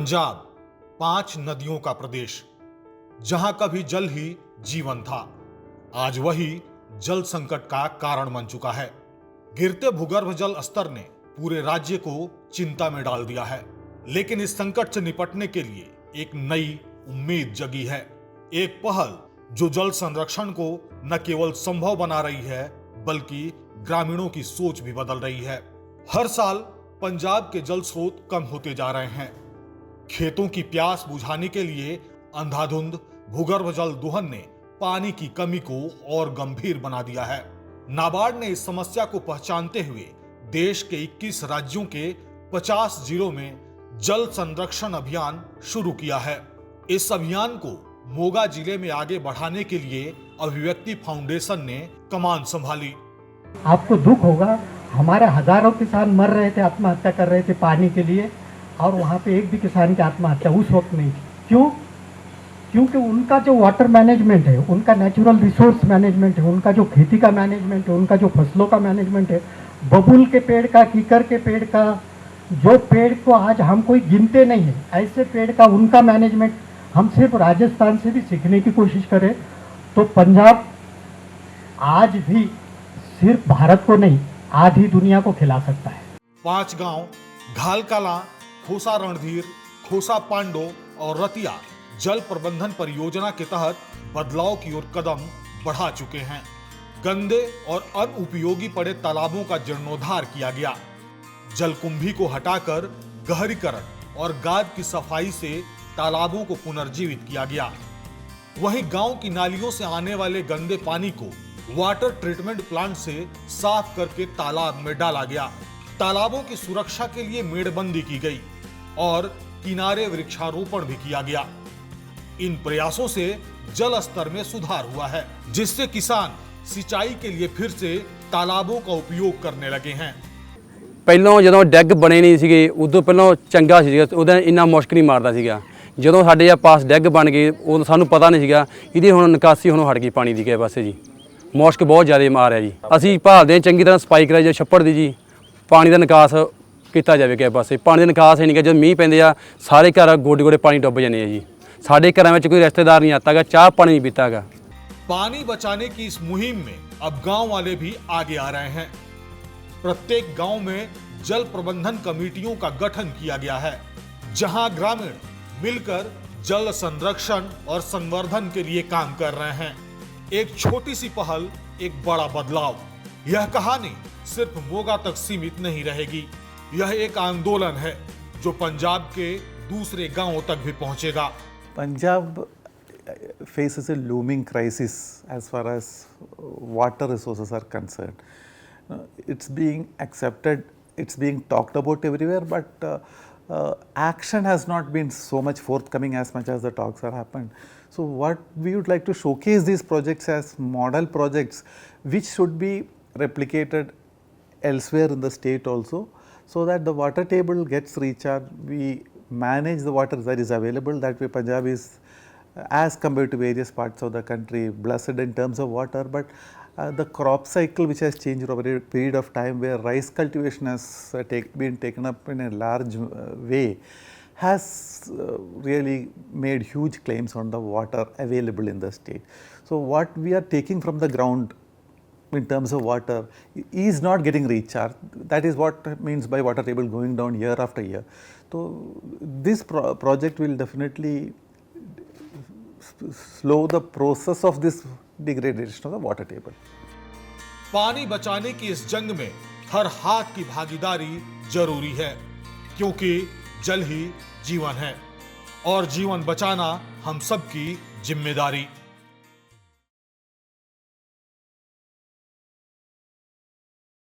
पंजाब 5 नदियों का प्रदेश, जहां कभी जल ही जीवन था, आज वही जल संकट का कारण बन चुका है। गिरते भूगर्भ जल स्तर ने पूरे राज्य को चिंता में डाल दिया है, लेकिन इस संकट से निपटने के लिए एक नई उम्मीद जगी है। एक पहल जो जल संरक्षण को न केवल संभव बना रही है, बल्कि ग्रामीणों की सोच भी बदल रही है। हर साल पंजाब के जल स्रोत कम होते जा रहे हैं। खेतों की प्यास बुझाने के लिए अंधाधुंध भूगर्भ जल दोहन ने पानी की कमी को और गंभीर बना दिया है। नाबार्ड ने इस समस्या को पहचानते हुए देश के 21 राज्यों के 50 जिलों में जल संरक्षण अभियान शुरू किया है। इस अभियान को मोगा जिले में आगे बढ़ाने के लिए अभिव्यक्ति फाउंडेशन ने कमान संभाली। आपको दुख होगा, हमारे हजारों किसान मर रहे थे, आत्महत्या कर रहे थे पानी के लिए, और वहाँ पे एक भी किसान की आत्महत्या उस वक्त नहीं थी। क्यों? क्योंकि उनका जो वाटर मैनेजमेंट है, उनका नेचुरल रिसोर्स मैनेजमेंट है, उनका जो खेती का मैनेजमेंट है, उनका जो फसलों का मैनेजमेंट है, बबूल के पेड़ का, कीकर के पेड़ का, जो पेड़ को आज हम कोई गिनते नहीं है, ऐसे पेड़ का उनका मैनेजमेंट हम सिर्फ राजस्थान से भी सीखने की कोशिश करें तो पंजाब आज भी सिर्फ भारत को नहीं, आधी दुनिया को खिला सकता है। 5 गांव घालकाला, खोसा रणधीर, खोसा पांडो और रतिया जल प्रबंधन परियोजना के तहत बदलाव की ओर कदम बढ़ा चुके हैं। गंदे और अनुपयोगी पड़े तालाबों का जीर्णोद्धार किया गया। जलकुंभी को हटाकर गहरीकरण और गाद की सफाई से तालाबों को पुनर्जीवित किया गया। वहीं गांव की नालियों से आने वाले गंदे पानी को वाटर ट्रीटमेंट प्लांट से साफ करके तालाब में डाला गया। तालाबों की सुरक्षा के लिए मेड़बंदी की गई और किनारे वृक्षारोपण भी किया गया। इन प्रयासों से जल स्तर में सुधार हुआ है, जिससे किसान सिंचाई के लिए फिर से तालाबों का उपयोग करने लगे हैं। ਪਹਿਲਾਂ ਜਦੋਂ ਡੈਗ ਬਣੇ ਨਹੀਂ ਸੀਗੇ ਉਦੋਂ ਪਹਿਲਾਂ ਚੰਗਾ ਸੀਗਾ, ਉਹਦਾ ਇੰਨਾ ਮੁਸ਼ਕ ਨਹੀਂ ਮਾਰਦਾ ਸੀਗਾ। ਜਦੋਂ ਸਾਡੇ ਆ ਪਾਸ ਡੈਗ ਬਣ ਗਏ ਉਹ ਸਾਨੂੰ ਪਤਾ ਨਹੀਂ ਸੀਗਾ, ਇਹਦੀ ਹੁਣ ਨਿਕਾਸੀ ਹੁਣ ਹਟ ਗਈ ਪਾਣੀ ਦੀ ਕਿਸੇ ਪਾਸੇ ਜੀ। ਮੁਸ਼ਕ ਬਹੁਤ ਜ਼ਿਆਦਾ ਮਾਰ ਰਿਹਾ ਜੀ। ਅਸੀਂ ਭਾਲਦੇ ਚੰਗੀ ਤਰ੍ਹਾਂ ਸਫਾਈ ਕਰਾਈ ਜੇ ਛੱਪੜ ਦੀ ਜੀ, ਪਾਣੀ ਦਾ ਨਿਕਾਸ ਕੀਤਾ ਜਾਵੇ ਕਿਸੇ ਪਾਸੇ। ਪਾਣੀ ਦਾ ਨਿਕਾਸ ਹੀ ਨਹੀਂ ਗਾ, ਜਦ ਮੀਂਹ ਪੈਂਦੇ ਆ ਸਾਰੇ ਘਰ ਗੋਡੇ ਗੋਡੇ ਪਾਣੀ ਡੁੱਬ ਜਾਂਦੇ ਆ ਜੀ। ਸਾਡੇ घरों में कोई रिश्तेदार नहीं आता, चाह पानी नहीं पीता। पानी बचाने की इस मुहिम में अब गांव वाले भी आगे आ रहे हैं। प्रत्येक गांव में जल प्रबंधन कमेटियों का गठन किया गया है, जहां ग्रामीण मिलकर जल संरक्षण और संवर्धन के लिए काम कर रहे हैं। एक छोटी सी पहल, एक बड़ा बदलाव। यह कहानी सिर्फ मोगा तक सीमित नहीं रहेगी। यह एक आंदोलन है जो पंजाब के दूसरे गांवों तक भी पहुंचेगा। Punjab faces a looming crisis as far as water resources are concerned. It's being accepted, it's being talked about everywhere, but action has not been so much forthcoming as much as the talks are happened. So what we would like to showcase these projects as model projects which should be replicated elsewhere in the state also, so that the water table gets recharged, we manage the water that is available. That way Punjab is, as compared to various parts of the country, blessed in terms of water, but the crop cycle which has changed over a period of time, where rice cultivation has been taken up in a large way, has really made huge claims on the water available in the state. So what we are taking from the ground in terms of water is not getting recharged. That is what means by water table going down year after year. So this project will definitely slow the process of this degradation of the water table. पानी बचाने की इस जंग में हर हाथ की भागीदारी जरूरी है, क्योंकि जल ही जीवन है और जीवन बचाना हम सबकी जिम्मेदारी।